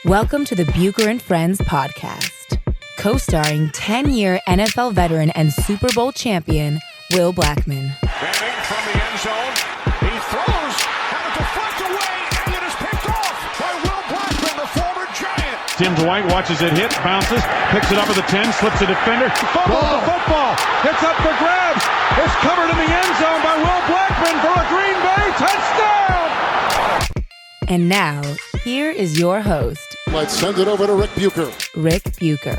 Welcome to the Bucher and Friends podcast, co-starring 10-year NFL veteran and Super Bowl champion, Will Blackmon. Manning from the end zone. He throws, and a deflect away, and it is picked off by Will Blackmon, the former Giant. Tim Dwight watches it hit, bounces, picks it up at the 10, slips a defender, fumbles the football, it's up for grabs, it's covered in the end zone by Will Blackmon for a Green Bay touchdown! And now, here is your host, Let's send it over to Rick Bucher. Rick Bucher.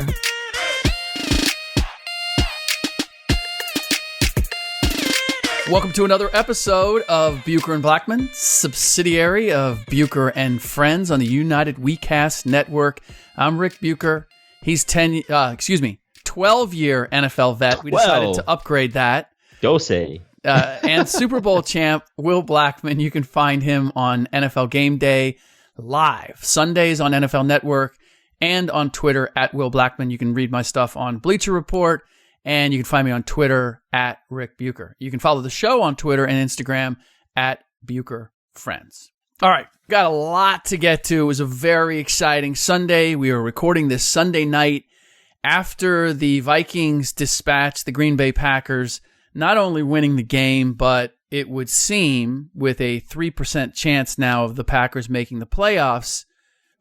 Welcome to another episode of Bucher and Blackmon, subsidiary of Bucher and Friends on the United WeCast Network. I'm Rick Bucher. He's 12-year NFL vet. We decided to upgrade that. Go say. And Super Bowl champ Will Blackmon. You can find him on NFL Game Day live Sundays on NFL Network and on Twitter at Will Blackmon. You can read my stuff on Bleacher Report, and you can find me on Twitter at Rick Bucher. You can follow the show on Twitter and Instagram at Bucher Friends. All right, got a lot to get to. It was a very exciting Sunday. We are recording this Sunday night after the Vikings dispatched the Green Bay Packers, not only winning the game, but it would seem with a 3% chance now of the Packers making the playoffs,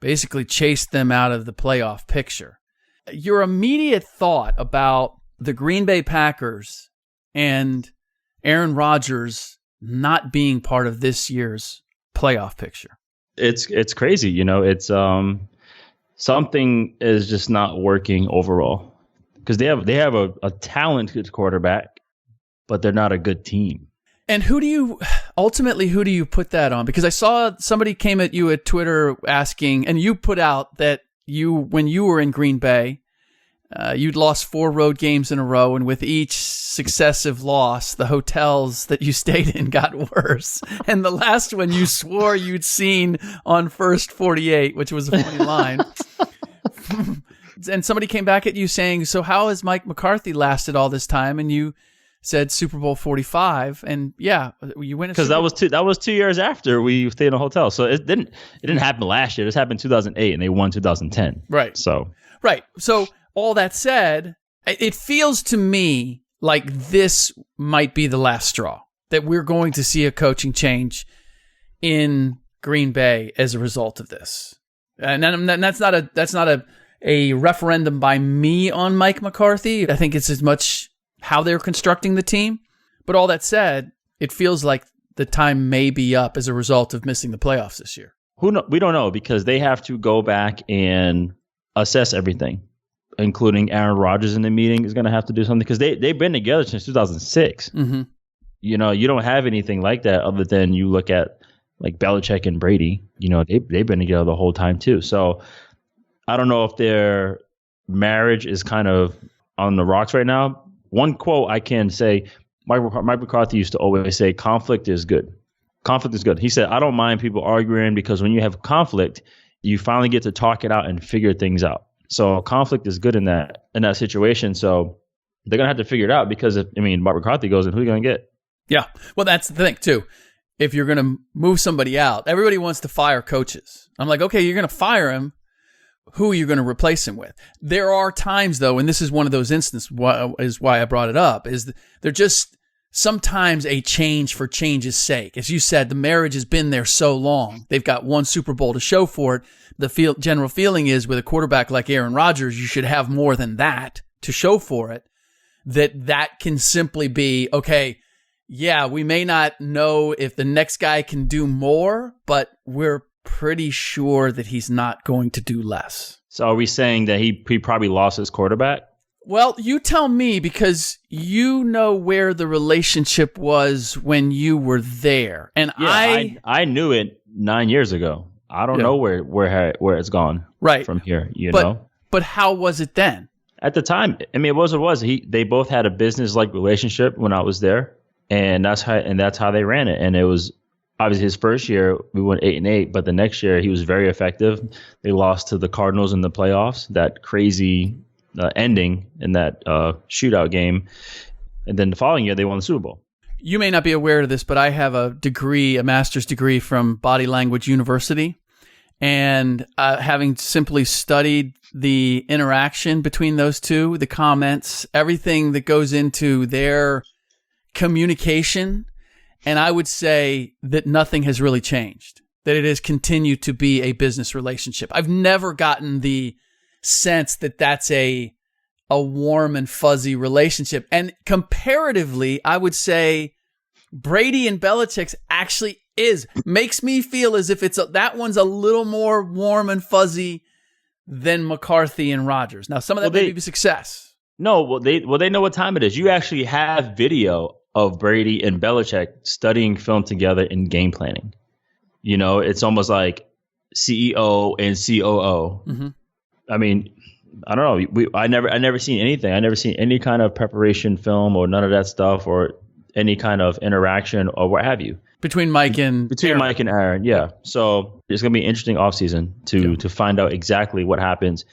basically chased them out of the playoff picture. Your immediate thought about the Green Bay Packers and Aaron Rodgers not being part of this year's playoff picture? It's crazy, you know. It's something is just not working overall because they have a talented quarterback, but they're not a good team. And who do you put that on? Because I saw somebody came at you at Twitter asking, and you put out that when you were in Green Bay, you'd lost 4 road games in a row, and with each successive loss, the hotels that you stayed in got worse. And the last one you swore you'd seen on First 48, which was a funny line. And somebody came back at you saying, so how has Mike McCarthy lasted all this time? And you said Super Bowl 45, and yeah, you win. Because that was 2 years after we stayed in a hotel, so it didn't happen last year. This happened in 2008, and they won 2010. Right. So all that said, it feels to me like this might be the last straw, that we're going to see a coaching change in Green Bay as a result of this. And that's not a referendum by me on Mike McCarthy. I think it's as much how they're constructing the team. But all that said, it feels like the time may be up as a result of missing the playoffs this year. We don't know, because they have to go back and assess everything, including Aaron Rodgers in the meeting is going to have to do something, because they've been together since 2006. Mm-hmm. You know, you don't have anything like that other than you look at like Belichick and Brady. You know, they've been together the whole time too. So I don't know if their marriage is kind of on the rocks right now. One quote I can say, Mike McCarthy used to always say, conflict is good. Conflict is good. He said, I don't mind people arguing, because when you have conflict, you finally get to talk it out and figure things out. So conflict is good in that situation. So they're going to have to figure it out, because Mike McCarthy goes, and who are you going to get? Yeah. Well, that's the thing too. If you're going to move somebody out, everybody wants to fire coaches. I'm like, okay, you're going to fire him. Who are you going to replace him with? There are times, though, and this is one of those instances, is why I brought it up, is they're just sometimes a change for change's sake. As you said, the marriage has been there so long. They've got one Super Bowl to show for it. The general feeling is with a quarterback like Aaron Rodgers, you should have more than that to show for it. That can simply be, okay, yeah, we may not know if the next guy can do more, but we're pretty sure that he's not going to do less. So are we saying that he probably lost his quarterback? Well, you tell me, because you know where the relationship was when you were there. And yeah, I knew it 9 years ago. I don't know where it's gone from here, you know? But how was it then? At the time, it was what it was. They both had a business-like relationship when I was there, and that's how they ran it. And it was obviously his first year, we went 8-8, but the next year he was very effective. They lost to the Cardinals in the playoffs, that crazy ending in that shootout game. And then the following year, they won the Super Bowl. You may not be aware of this, but I have a master's degree from Body Language University. And having simply studied the interaction between those two, the comments, everything that goes into their communication, and I would say that nothing has really changed, that it has continued to be a business relationship. I've never gotten the sense that that's a warm and fuzzy relationship. And comparatively, I would say Brady and Belichick's actually makes me feel as if that one's a little more warm and fuzzy than McCarthy and Rodgers. Now, some of that may be success. No, well, they know what time it is. You actually have video of Brady and Belichick studying film together in game planning. You know, it's almost like CEO and COO. Mm-hmm. I mean, I don't know. I never seen anything. I never seen any kind of preparation film or none of that stuff or any kind of interaction or what have you. Between Mike and Aaron, yeah. So it's going to be an interesting offseason to find out exactly what happens.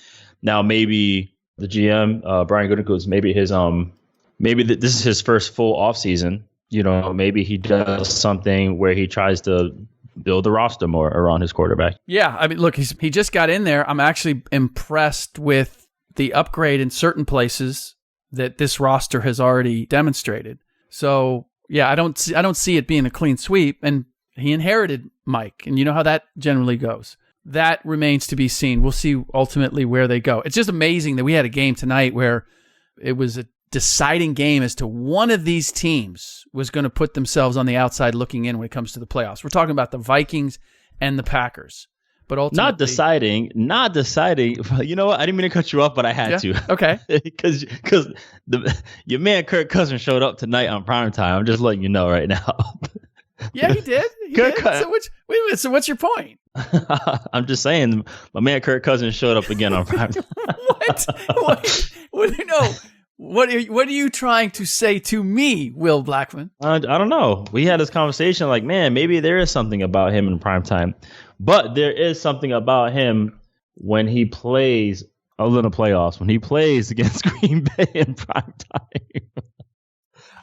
Now, maybe the GM, Brian Gutekunst, maybe this is his first full offseason. You know, maybe he does something where he tries to build the roster more around his quarterback. Yeah, I mean, look, he just got in there. I'm actually impressed with the upgrade in certain places that this roster has already demonstrated. So, yeah, I don't see it being a clean sweep. And he inherited Mike, and you know how that generally goes. That remains to be seen. We'll see ultimately where they go. It's just amazing that we had a game tonight where it was a deciding game as to one of these teams was going to put themselves on the outside looking in when it comes to the playoffs. We're talking about the Vikings and the Packers. But ultimately, not deciding. You know what? I didn't mean to cut you off, but I had to. Okay. Because your man Kirk Cousins showed up tonight on primetime. I'm just letting you know right now. Yeah, he did. So wait a minute. So what's your point? I'm just saying, my man Kirk Cousins showed up again on primetime. What? No. What are you trying to say to me, Will Blackmon? I don't know. We had this conversation like, man, maybe there is something about him in primetime. But there is something about him when he plays in the playoffs, when he plays against Green Bay in primetime.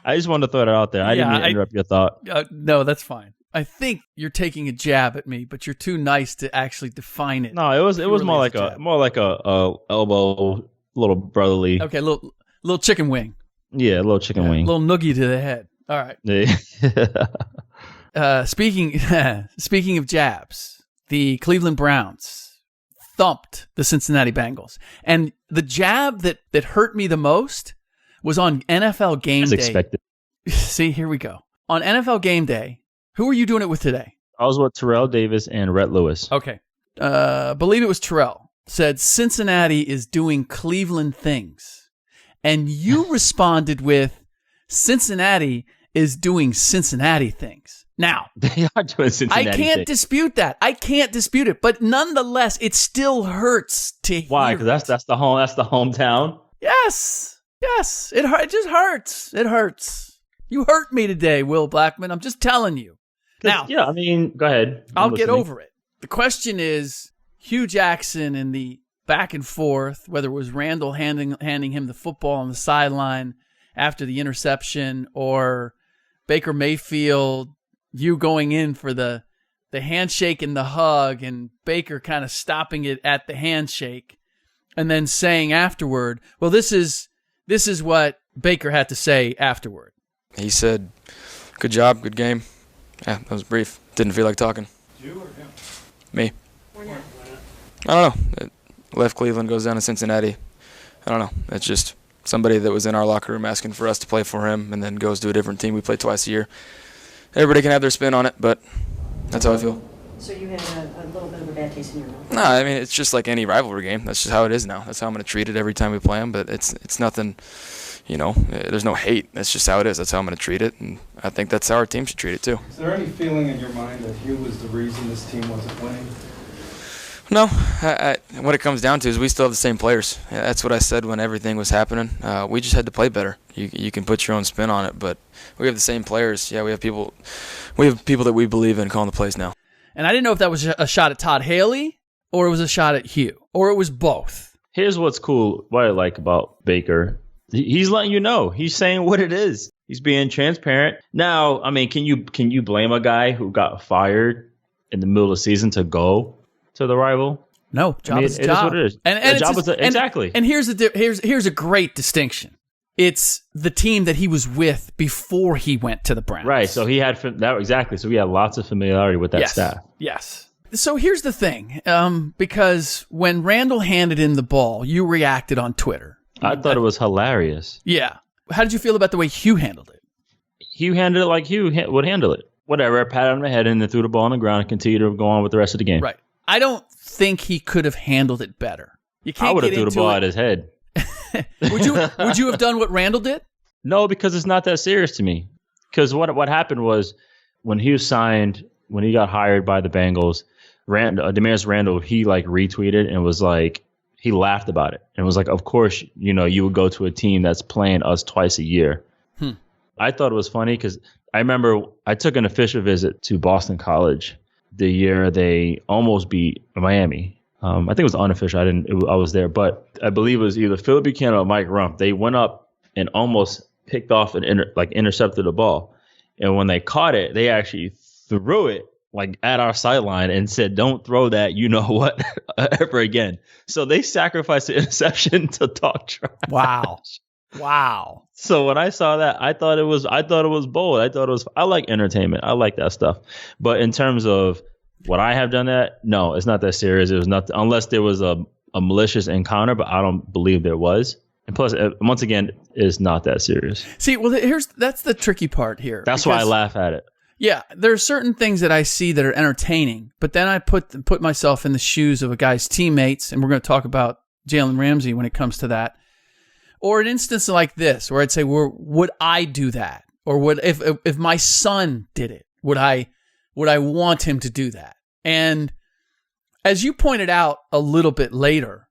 I just wanted to throw that out there. I didn't mean to interrupt your thought. No, that's fine. I think you're taking a jab at me, but you're too nice to actually define it. No, it was more like a elbow, little brotherly. Okay, little chicken wing. Yeah, a little chicken wing. A little noogie to the head. All right. Yeah. Speaking of jabs, the Cleveland Browns thumped the Cincinnati Bengals. And the jab that hurt me the most was on NFL Game Day. As expected. See, here we go. On NFL Game Day, who were you doing it with today? I was with Terrell Davis and Rhett Lewis. Okay. Believe it was Terrell. Said Cincinnati is doing Cleveland things. And you responded with Cincinnati is doing Cincinnati things. Now, they are doing Cincinnati I can't dispute that. I can't dispute it. But nonetheless, it still hurts to hear. Why? Because that's the hometown. Yes. It just hurts. It hurts. You hurt me today, Will Blackmon. I'm just telling you. Now, yeah, I mean, go ahead. I'll get over it. The question is, Hue Jackson and the back and forth, whether it was Randall handing him the football on the sideline after the interception, or Baker Mayfield, you going in for the handshake and the hug, and Baker kind of stopping it at the handshake, and then saying afterward, well, this is what Baker had to say afterward. He said, good job, good game. Yeah, that was brief. Didn't feel like talking. You or him? Me. I don't know. Left Cleveland, goes down to Cincinnati. I don't know. It's just somebody that was in our locker room asking for us to play for him, and then goes to a different team. We play twice a year. Everybody can have their spin on it, but that's how I feel. So you had a little bit of a bad taste in your mouth? No, I mean, it's just like any rivalry game. That's just how it is now. That's how I'm going to treat it every time we play them, but it's nothing, there's no hate. That's just how it is. That's how I'm going to treat it, and I think that's how our team should treat it too. Is there any feeling in your mind that Hue was the reason this team wasn't winning? No, what it comes down to is we still have the same players. That's what I said when everything was happening. We just had to play better. You can put your own spin on it, but we have the same players. Yeah, we have people that we believe in calling the plays now. And I didn't know if that was a shot at Todd Haley or it was a shot at Hue, or it was both. Here's what's cool, what I like about Baker. He's letting you know. He's saying what it is. He's being transparent. Now, I mean, can you blame a guy who got fired in the middle of the season to go to the rival. No, job is a job. It is what it is. And job is exactly. And here's a great distinction. It's the team that he was with before he went to the Browns. Right. So he had that exactly. So he had lots of familiarity with that staff. Yes. So here's the thing, because when Randall handed in the ball, you reacted on Twitter. I thought it was hilarious. Yeah. How did you feel about the way Hue handled it? Hue handled it like Hue would handle it. Whatever. I patted him on the head and then threw the ball on the ground and continued to go on with the rest of the game. Right. I don't think he could have handled it better. You can't. I would have threw the ball at his head. Would you have done what Randall did? No, because it's not that serious to me. Because what happened was when he got hired by the Bengals, Damaris Randall, he like retweeted and was like, he laughed about it and was like, of course, you would go to a team that's playing us twice a year. I thought it was funny because I remember I took an official visit to Boston College the year they almost beat Miami. I think it was unofficial. I was there, but I believe it was either Phil Buchanan or Mike Rumph. They went up and almost picked off and intercepted the ball. And when they caught it, they actually threw it like at our sideline and said, "Don't throw that, ever again." So they sacrificed the interception to talk trash. Wow. So when I saw that, I thought it was bold. I like entertainment. I like that stuff. But in terms of would I have done that? No, it's not that serious. It was not, unless there was a malicious encounter, but I don't believe there was. And plus, once again, it's not that serious. See, well, that's the tricky part here. That's why I laugh at it. Yeah, there are certain things that I see that are entertaining, but then I put myself in the shoes of a guy's teammates, and we're going to talk about Jalen Ramsey when it comes to that. Or an instance like this, where I'd say, would I do that? Or if my son did it, would I want him to do that? And as you pointed out a little bit later,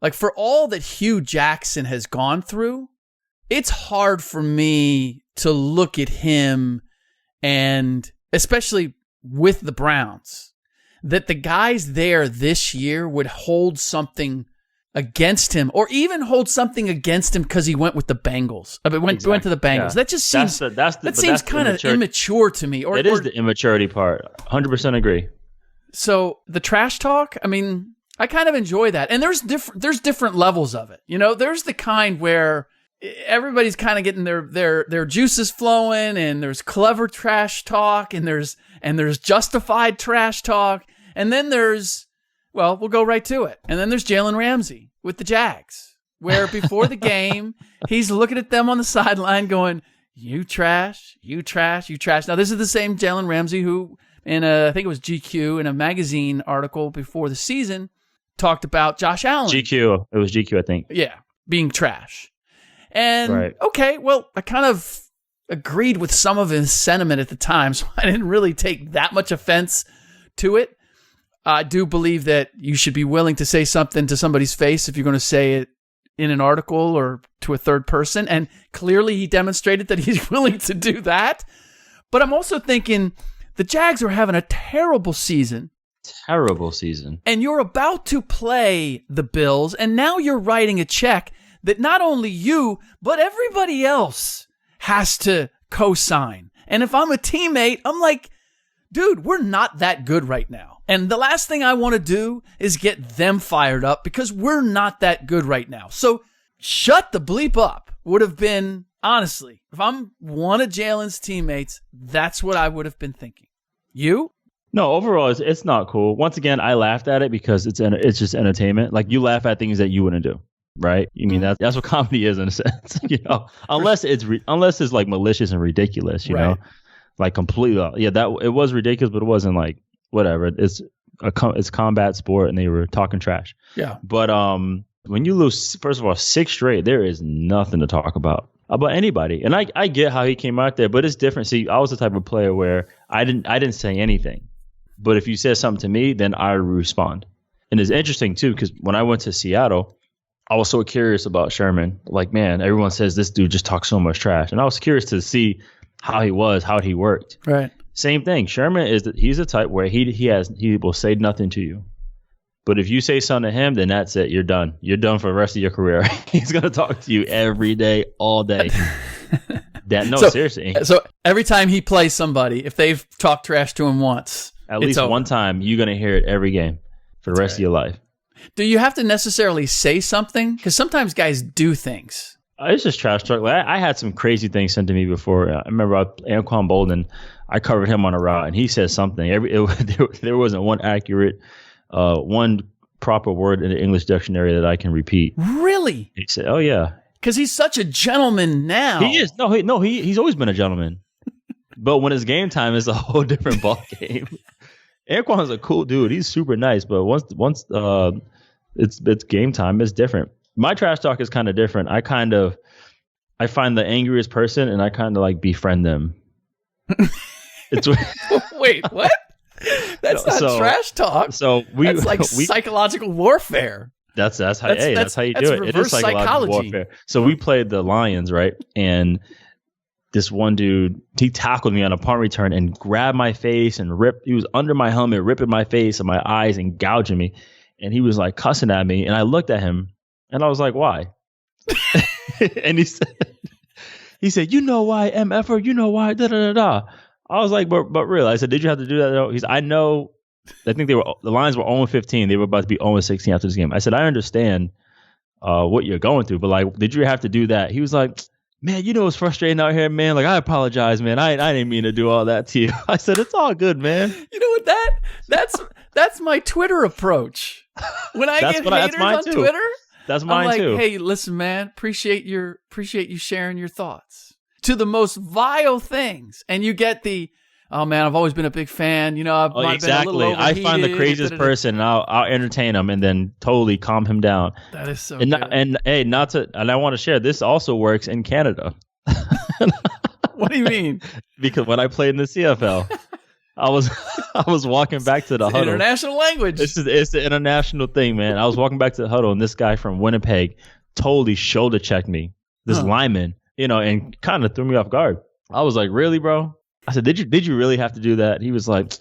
like for all that Hue Jackson has gone through, it's hard for me to look at him, and especially with the Browns, that the guys there this year would hold something against him, or even hold something against him because he went with the Bengals. Went to the Bengals. Yeah. That just seems seems kind of immature to me. It is the immaturity part. 100% agree. So the trash talk, I mean, I kind of enjoy that, and there's different levels of it. There's the kind where everybody's kind of getting their juices flowing, and there's clever trash talk, and there's justified trash talk, and then there's, well, we'll go right to it. And then there's Jalen Ramsey with the Jags, where before the game, he's looking at them on the sideline going, "You trash, you trash, you trash." Now, this is the same Jalen Ramsey who, I think it was GQ, in a magazine article before the season, talked about Josh Allen. GQ. It was GQ, I think. Yeah, being trash. And, okay, well, I kind of agreed with some of his sentiment at the time, so I didn't really take that much offense to it. I do believe that you should be willing to say something to somebody's face if you're going to say it in an article or to a third person. And clearly he demonstrated that he's willing to do that. But I'm also thinking the Jags are having a terrible season. Terrible season. And you're about to play the Bills. And now you're writing a check that not only you, but everybody else has to co-sign. And if I'm a teammate, I'm like, dude, we're not that good right now. And the last thing I want to do is get them fired up because we're not that good right now. So shut the bleep up would have been, honestly, if I'm one of Jalen's teammates, that's what I would have been thinking. You? No, overall, it's not cool. Once again, I laughed at it because it's just entertainment. Like, you laugh at things that you wouldn't do, right? I mean, that's what comedy is in a sense, unless it's like malicious and ridiculous, you know, like completely. Yeah, it was ridiculous, but it wasn't like, whatever. It's combat sport, and they were talking trash. Yeah. But when you lose, first of all, 6 straight, there is nothing to talk about anybody. And I get how he came out there, but it's different. See, I was the type of player where I didn't say anything, but if you said something to me, then I would respond. And it's interesting too, because when I went to Seattle, I was so curious about Sherman. Like, man, everyone says this dude just talks so much trash, and I was curious to see how he worked. Right. Same thing. Sherman he's a type where he will say nothing to you. But if you say something to him, then that's it. You're done. You're done for the rest of your career. He's going to talk to you every day, all day. Seriously. So every time he plays somebody, if they've talked trash to him once, at least one time, you're going to hear it every game. for the rest of your life. Do you have to necessarily say something? Because sometimes guys do things. It's just trash talk. Like, I had some crazy things sent to me before. I remember Anquan Bolden, I covered him on a route, and he said something. There wasn't one accurate, one proper word in the English dictionary that I can repeat. Really? He said, "Oh yeah," because he's such a gentleman now. He is. He's always been a gentleman. But when it's game time, it's a whole different ball game. Anquan's a cool dude. He's super nice. But once it's game time, it's different. My trash talk is kind of different. I find the angriest person and I kind of like befriend them. Wait, what? That's not trash talk. So that's like psychological warfare. That's how you do it. It is psychological warfare. So we played the Lions, right? And this one dude, he tackled me on a punt return and grabbed my face and he was under my helmet, ripping my face and my eyes and gouging me. And he was like cussing at me. And I looked at him and I was like, why? And he said, you know why, MFer, you know why, da da da da. I was like, but really? I said, did you have to do that? He's, I know, I think the Lions were 0-15. They were about to be 0-16 after this game. I said, I understand what you're going through, but like, did you have to do that? He was like, man, you know it's frustrating out here, man. Like, I apologize, man. I didn't mean to do all that to you. I said, it's all good, man. You know what? That's my Twitter approach. When I get haters on Twitter, that's mine I'm like, too. Hey, listen, man. Appreciate you sharing your thoughts to the most vile things, and you get the, oh man, I've always been a big fan. You know, I've been a little overheated. I find the craziest person, and I'll entertain him, and then totally calm him down. That is so and good. And I want to share. This also works in Canada. What do you mean? Because when I played in the CFL, I was walking back to the huddle. International language. It's the international thing, man. I was walking back to the huddle, and this guy from Winnipeg totally shoulder checked me. This lineman, and kind of threw me off guard. I was like, really, bro? I said, did you really have to do that? He was like,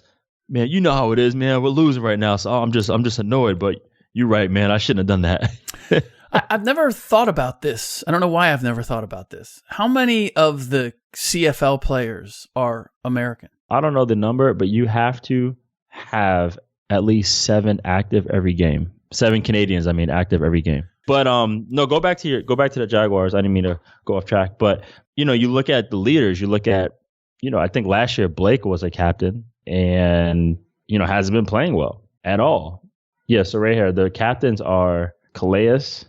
man, you know how it is, man. We're losing right now, so I'm just annoyed. But you're right, man. I shouldn't have done that. I've never thought about this. I don't know why I've never thought about this. How many of the CFL players are American? I don't know the number, but you have to have at least 7 active every game. 7 Canadians, active every game. But no, go back to the Jaguars. I didn't mean to go off track, but you look at the leaders. You look at I think last year Blake was a captain and hasn't been playing well at all. Yeah, so right here the captains are Calais,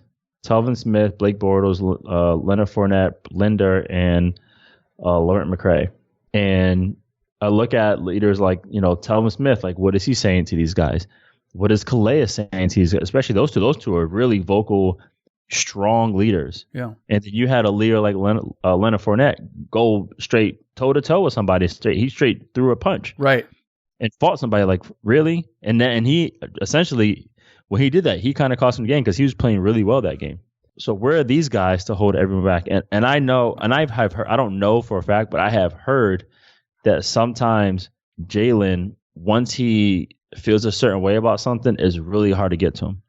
Telvin Smith, Blake Bortles, Leonard Fournette, Linder, and Laurent McCray. And I look at leaders like, Telvin Smith, like, what is he saying to these guys? What is Calais saying to these guys? Especially those two. Those two are really vocal, strong leaders. Yeah. And then you had a leader like Leonard Fournette go straight toe-to-toe with somebody. He straight threw a punch. Right. And fought somebody like, really? And he essentially, when he did that, he kind of cost him the game because he was playing really well that game. So where are these guys to hold everyone back? And I know, and I've heard, I don't know for a fact, but I have heard that sometimes Jalen, once he feels a certain way about something, is really hard to get to him.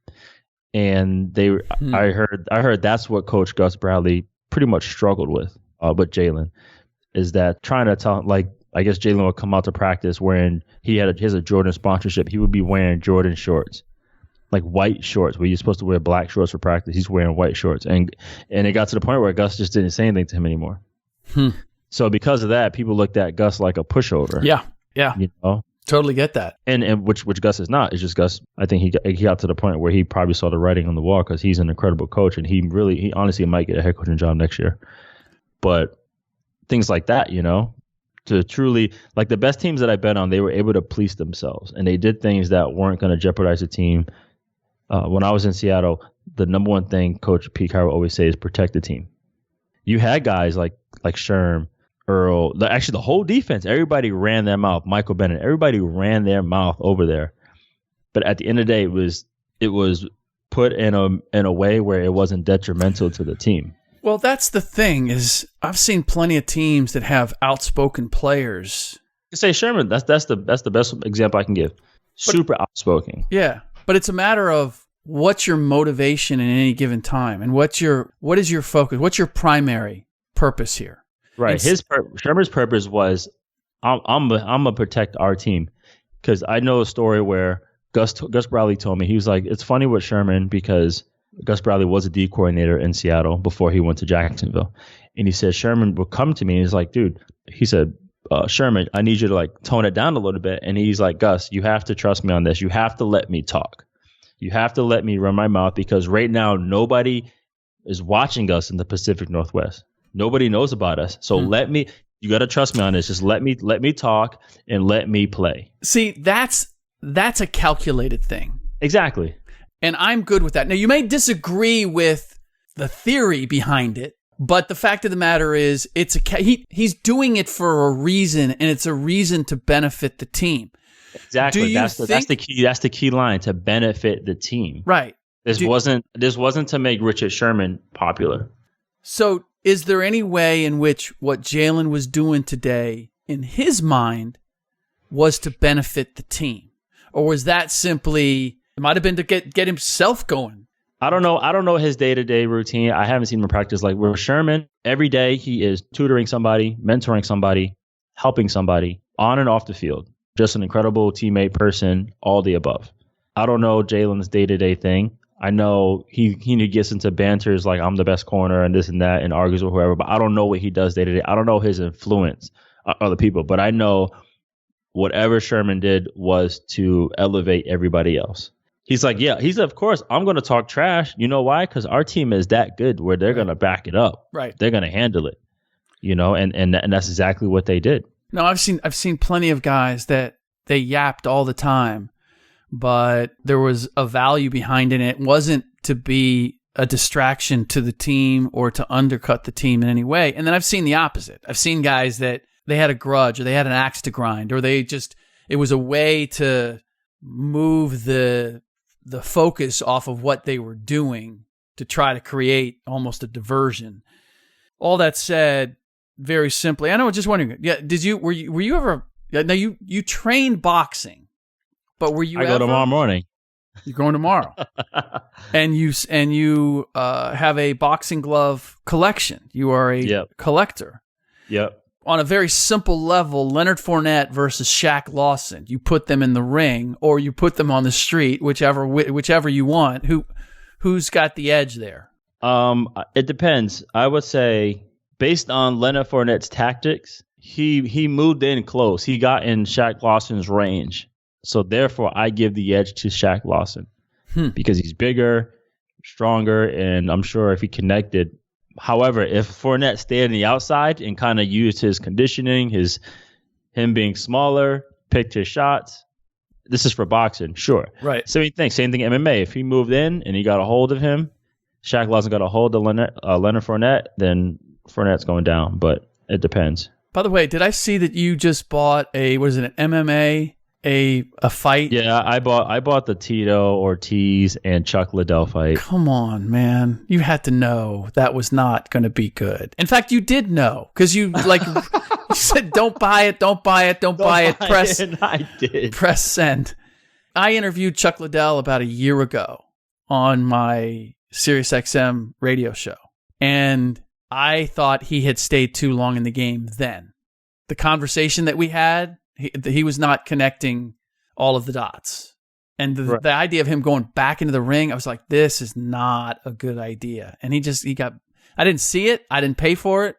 And I heard that's what Coach Gus Bradley pretty much struggled with Jalen, is that trying to tell, like, I guess Jalen would come out to practice wearing, he has a Jordan sponsorship. He would be wearing Jordan shorts, like white shorts, where you're supposed to wear black shorts for practice. He's wearing white shorts. And it got to the point where Gus just didn't say anything to him anymore. So because of that, people looked at Gus like a pushover. Yeah. Yeah. Totally get that. And which Gus is not. It's just Gus, I think he got to the point where he probably saw the writing on the wall because he's an incredible coach, and he honestly might get a head coaching job next year. But things like that, to truly, like the best teams that I bet on, they were able to police themselves, and they did things that weren't going to jeopardize the team. When I was in Seattle, the number one thing Coach Pete Carroll always say is protect the team. You had guys like Sherm, Earl, the whole defense, everybody ran their mouth. Michael Bennett, everybody ran their mouth over there. But at the end of the day, it was put in a way where it wasn't detrimental to the team. Well, that's the thing, is I've seen plenty of teams that have outspoken players. Say Sherman, that's the best example I can give. Super outspoken. Yeah, but it's a matter of what's your motivation in any given time, and what is your focus? What's your primary purpose here? Right. Sherman's purpose was, I'm gonna protect our team, because I know a story where Gus Bradley told me, he was like, it's funny with Sherman because Gus Bradley was a D coordinator in Seattle before he went to Jacksonville. And he said Sherman would come to me and he's like, dude, he said, Sherman, I need you to like tone it down a little bit. And he's like, Gus, you have to trust me on this. You have to let me talk. You have to let me run my mouth because right now nobody is watching us in the Pacific Northwest. Nobody knows about us. So you got to trust me on this. Just let me talk and let me play. See, that's a calculated thing. Exactly. And I'm good with that. Now, you may disagree with the theory behind it, but the fact of the matter is he's doing it for a reason, and it's a reason to benefit the team. Exactly. That's the key. That's the key line, to benefit the team. Right. This wasn't to make Richard Sherman popular. So is there any way in which what Jalen was doing today, in his mind, was to benefit the team? Or was that simply, it might have been to get himself going? I don't know his day-to-day routine. I haven't seen him practice. Like with Sherman, every day he is tutoring somebody, mentoring somebody, helping somebody on and off the field. Just an incredible teammate, person, all the above. I don't know Jalen's day-to-day thing. I know he gets into banters like I'm the best corner and this and that and argues with whoever, but I don't know what he does day to day. I don't know his influence on other people, but I know whatever Sherman did was to elevate everybody else. He's like, of course, I'm going to talk trash. You know why? Because our team is that good where they're going to back it up. Right. They're going to handle it, and that's exactly what they did. No, I've seen plenty of guys that they yapped all the time, but there was a value behind it. And it wasn't to be a distraction to the team or to undercut the team in any way. And then I've seen the opposite. I've seen guys that they had a grudge or they had an axe to grind, or it was a way to move the focus off of what they were doing to try to create almost a diversion. All that said, very simply, I know, just wondering, were you ever, now you trained boxing, but were you I go tomorrow morning. You're going tomorrow. and you have a boxing glove collection. You are a collector. Yep. On a very simple level, Leonard Fournette versus Shaq Lawson. You put them in the ring or you put them on the street, whichever you want. Who's got the edge there? It depends. I would say based on Leonard Fournette's tactics, he moved in close. He got in Shaq Lawson's range. So therefore, I give the edge to Shaq Lawson because he's bigger, stronger, and I'm sure if he connected. However, if Fournette stayed on the outside and kind of used his conditioning, him being smaller, picked his shots, this is for boxing, sure. Right. Same thing MMA. If he moved in and he got a hold of him, Shaq Lawson got a hold of Leonard Fournette, then Fournette's going down, but it depends. By the way, did I see that you just bought an MMA, a fight? Yeah, I bought the Tito Ortiz and Chuck Liddell fight. Come on, man. You had to know that was not going to be good. In fact, you did know because you you said, don't buy it. Press. I did. Press send. I interviewed Chuck Liddell about a year ago on my SiriusXM radio show, and I thought he had stayed too long in the game then. The conversation that we had, he was not connecting all of the dots. And the idea of him going back into the ring, I was like, this is not a good idea. And I didn't see it. I didn't pay for it,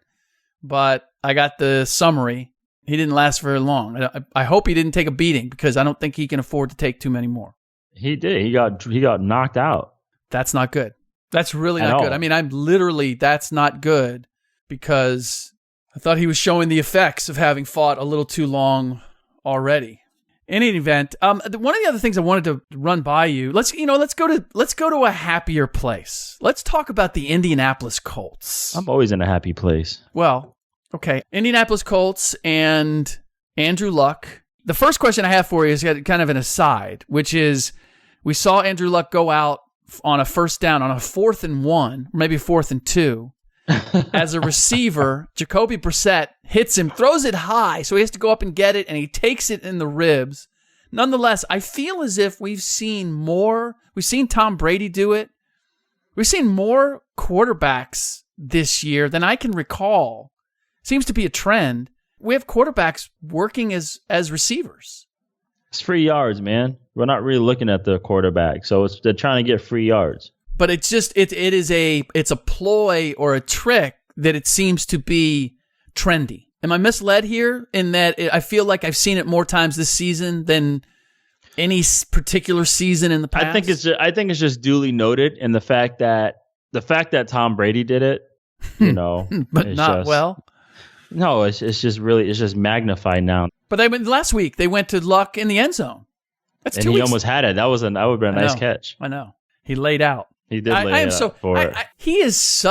but I got the summary. He didn't last very long. I hope he didn't take a beating because I don't think he can afford to take too many more. He did. He got knocked out. That's not good. That's really not good. I mean, that's not good because I thought he was showing the effects of having fought a little too long already. In any event, one of the other things I wanted to run by you, let's go to a happier place. Let's talk about the Indianapolis Colts. I'm always in a happy place. Well, okay. Indianapolis Colts and Andrew Luck. The first question I have for you is kind of an aside, which is we saw Andrew Luck go out on a first down, on a 4th and 1, maybe 4th and 2. As a receiver, Jacoby Brissett hits him, throws it high, so he has to go up and get it, and he takes it in the ribs. Nonetheless, I feel as if we've seen Tom Brady do it. We've seen more quarterbacks this year than I can recall. Seems to be a trend. We have quarterbacks working as receivers. It's free yards, man. We're not really looking at the quarterback, so they're trying to get free yards. But it's just it's a ploy or a trick that it seems to be trendy. Am I misled here in that I feel like I've seen it more times this season than any particular season in the past? I think it's just duly noted, and the fact that Tom Brady did it, but not just, well. No, it's just magnified now. But last week they went to Luck in the end zone. That's and 2 he weeks. Almost had it. That would have been a nice catch. I know. He laid out. He did lay out for it. He is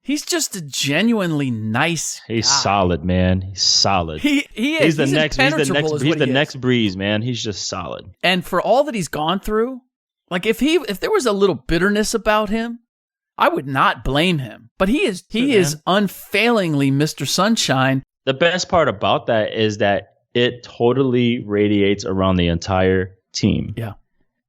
he's just a genuinely nice guy. He's solid, man. He's solid. He is. He's the next Breeze, man. He's just solid. And for all that he's gone through, like if there was a little bitterness about him, I would not blame him. But he is unfailingly Mr. Sunshine. The best part about that is that it totally radiates around the entire team. Yeah.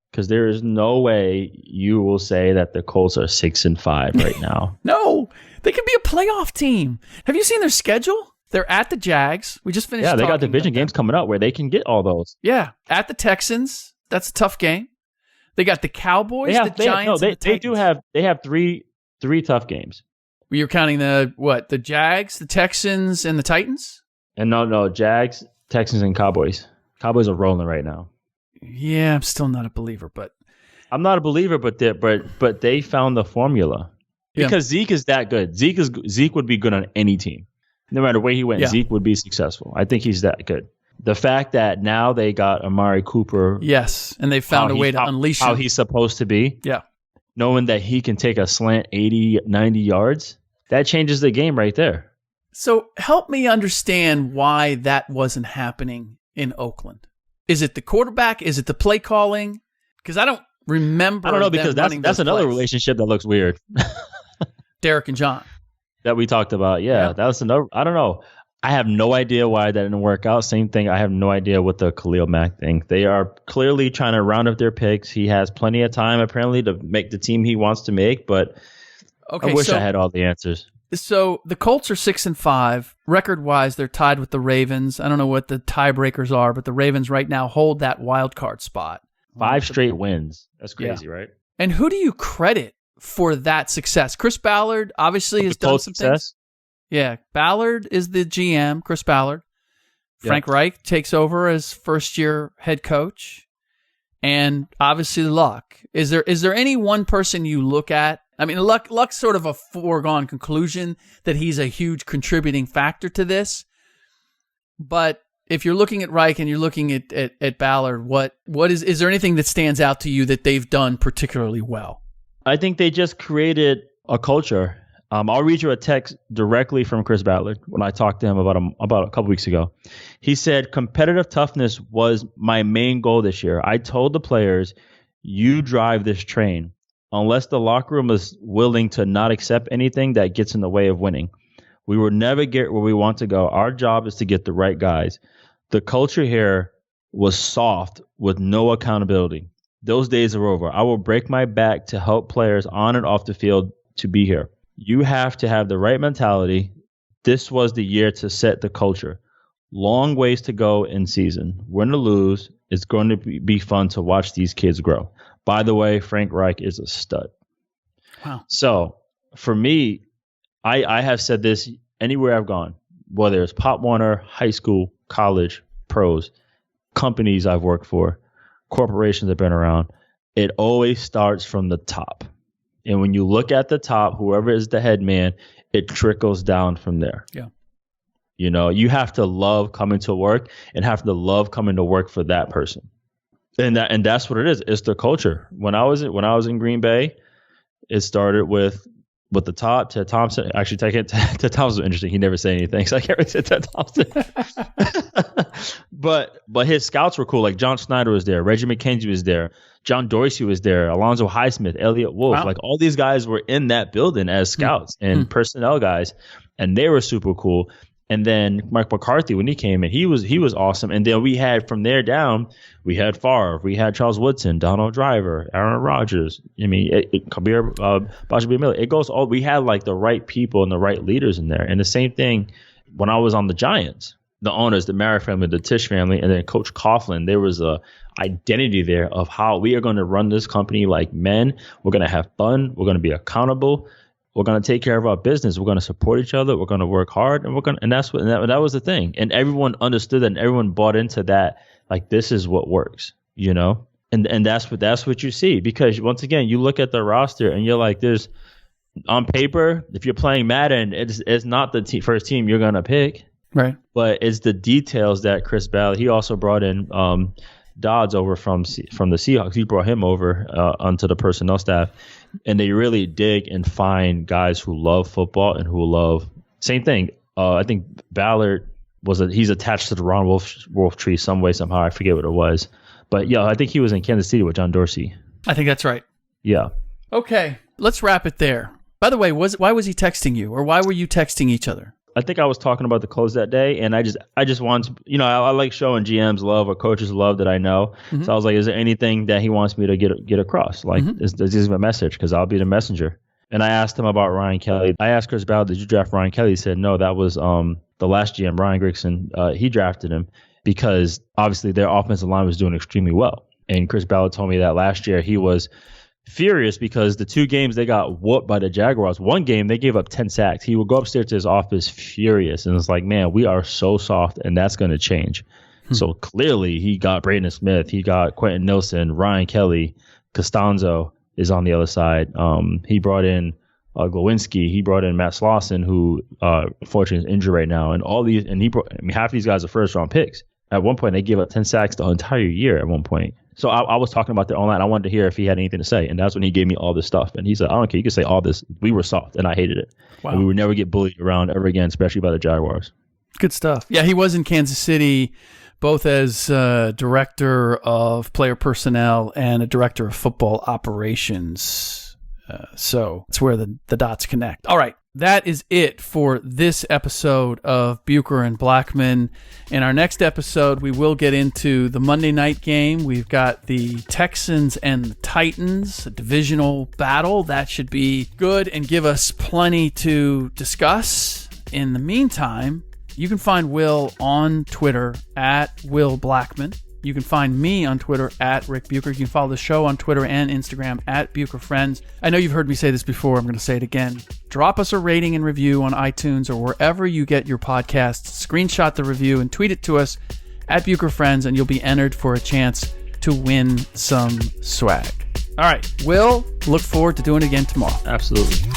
Because there is no way you will say that the Colts are 6-5 right now. No, they could be a playoff team. Have you seen their schedule? They're at the Jags. We just finished. Yeah, they got division games coming up where they can get all those. Yeah, at the Texans. That's a tough game. They got the Cowboys, the Giants. And the Titans. They have three tough games. You're counting the Jags, the Texans, and the Titans? And no, Jags, Texans, and Cowboys. Cowboys are rolling right now. Yeah, I'm still not a believer, but I'm not a believer, but they found the formula because Zeke is that good. Zeke would be good on any team, no matter where he went. Yeah. Zeke would be successful. I think he's that good. The fact that now they got Amari Cooper, yes, and they found a way to unleash him how he's supposed to be. Yeah, knowing that he can take a slant 80, 90 yards, that changes the game right there. So help me understand why that wasn't happening in Oakland. Is it the quarterback? Is it the play calling? Because I don't remember. I don't know, because that's another relationship that looks weird. Derek and John. That we talked about. Yeah, that's another. I don't know. I have no idea why that didn't work out. Same thing. I have no idea what the Khalil Mack thing. They are clearly trying to round up their picks. He has plenty of time, apparently, to make the team he wants to make, but I wish I had all the answers. So the Colts are 6-5. Record-wise, they're tied with the Ravens. I don't know what the tiebreakers are, but the Ravens right now hold that wild card spot. 5 straight wins. That's crazy, right? And who do you credit for that success? Chris Ballard obviously has done some things. Yeah, Ballard is the GM, Chris Ballard. Frank Reich takes over as first-year head coach. And obviously Luck. Is there any one person you look at? I mean, Luck's sort of a foregone conclusion that he's a huge contributing factor to this. But if you're looking at Reich and you're looking at Ballard, what is there anything that stands out to you that they've done particularly well? I think they just created a culture. I'll read you a text directly from Chris Ballard when I talked to him about a couple weeks ago. He said, competitive toughness was my main goal this year. I told the players, you drive this train. Unless the locker room is willing to not accept anything that gets in the way of winning, we will never get where we want to go. Our job is to get the right guys. The culture here was soft with no accountability. Those days are over. I will break my back to help players on and off the field to be here. You have to have the right mentality. This was the year to set the culture. Long ways to go in season. Win or lose, it's going to be fun to watch these kids grow. By the way, Frank Reich is a stud. Wow. So for me, I have said this anywhere I've gone, whether it's Pop Warner, high school, college, pros, companies I've worked for, corporations I've been around, it always starts from the top. And when you look at the top, whoever is the head man, it trickles down from there. Yeah. You know, you have to love coming to work and have to love coming to work for that person. And that's what it is. It's the culture. When I was in Green Bay, it started with the top. Ted Thompson. Actually, Ted Thompson was interesting. He never said anything, so I can't really say Ted Thompson. but his scouts were cool. Like John Snyder was there, Reggie McKenzie was there, John Dorsey was there, Alonzo Highsmith, Elliott Wolf. Wow. Like all these guys were in that building as scouts and personnel guys, and they were super cool. And then Mike McCarthy, when he came in, he was awesome. And then we had from there down, we had Favre, we had Charles Woodson, Donald Driver, Aaron Rodgers. I mean, Kabir Bajabir-Miller. It goes all. We had like the right people and the right leaders in there. And the same thing when I was on the Giants. the owners, the Mara family, the Tisch family, and then Coach Coughlin, there was a identity there of how we are going to run this company like men. We're going to have fun. We're going to be accountable. We're going to take care of our business. We're going to support each other. We're going to work hard, and that's what that was the thing. And everyone understood that, and everyone bought into that. Like, this is what works, you know. And that's what you see, because once again, you look at the roster and you're like, there's on paper, if you're playing Madden, it's not the first team you're going to pick. Right. But it's the details that Chris Ballard, he also brought in Dodds over from the Seahawks. He brought him over onto the personnel staff, and they really dig and find guys who love football and who love same thing. I think Ballard he's attached to the Ron Wolf tree some way, somehow. I forget what it was. But yeah, I think he was in Kansas City with John Dorsey. I think that's right. Yeah. Okay. Let's wrap it there. By the way, why was he texting you, or why were you texting each other? I think I was talking about the close that day, and I just wanted to, I like showing GMs love or coaches love that I know. Mm-hmm. So I was like, is there anything that he wants me to get across? Like, is this a message? Because I'll be the messenger. And I asked him about Ryan Kelly. I asked Chris Ballard, did you draft Ryan Kelly? He said, no, that was the last GM, Ryan Grigson. He drafted him because obviously their offensive line was doing extremely well. And Chris Ballard told me that last year he was furious because the 2 games they got whooped by the Jaguars. One game they gave up 10 sacks. He would go upstairs to his office furious, and it's like, man, we are so soft, and that's going to change. So clearly he got Braden Smith, he got Quentin Nelson, Ryan Kelly, Costanzo is on the other side. He brought in Glowinski, he brought in Matt Slauson, who unfortunately is injured right now, and all these, and half these guys are first round picks. At one point, they gave up 10 sacks the entire year at one point. So I was talking about that online. I wanted to hear if he had anything to say. And that's when he gave me all this stuff. And he said, I don't care. You can say all this. We were soft, and I hated it. Wow. And we would never get bullied around ever again, especially by the Jaguars. Good stuff. Yeah, he was in Kansas City, both as director of player personnel and a director of football operations. So it's where the dots connect. All right. That is it for this episode of Bucher and Blackmon. In our next episode, we will get into the Monday night game. We've got the Texans and the Titans, a divisional battle. That should be good and give us plenty to discuss. In the meantime, you can find Will on Twitter at Will Blackmon. You can find me on Twitter at Rick Bucher. You can follow the show on Twitter and Instagram at Bucher Friends. I know you've heard me say this before. I'm going to say it again. Drop us a rating and review on iTunes or wherever you get your podcasts. Screenshot the review and tweet it to us at Bucher Friends, and you'll be entered for a chance to win some swag. All right. Will, look forward to doing it again tomorrow. Absolutely.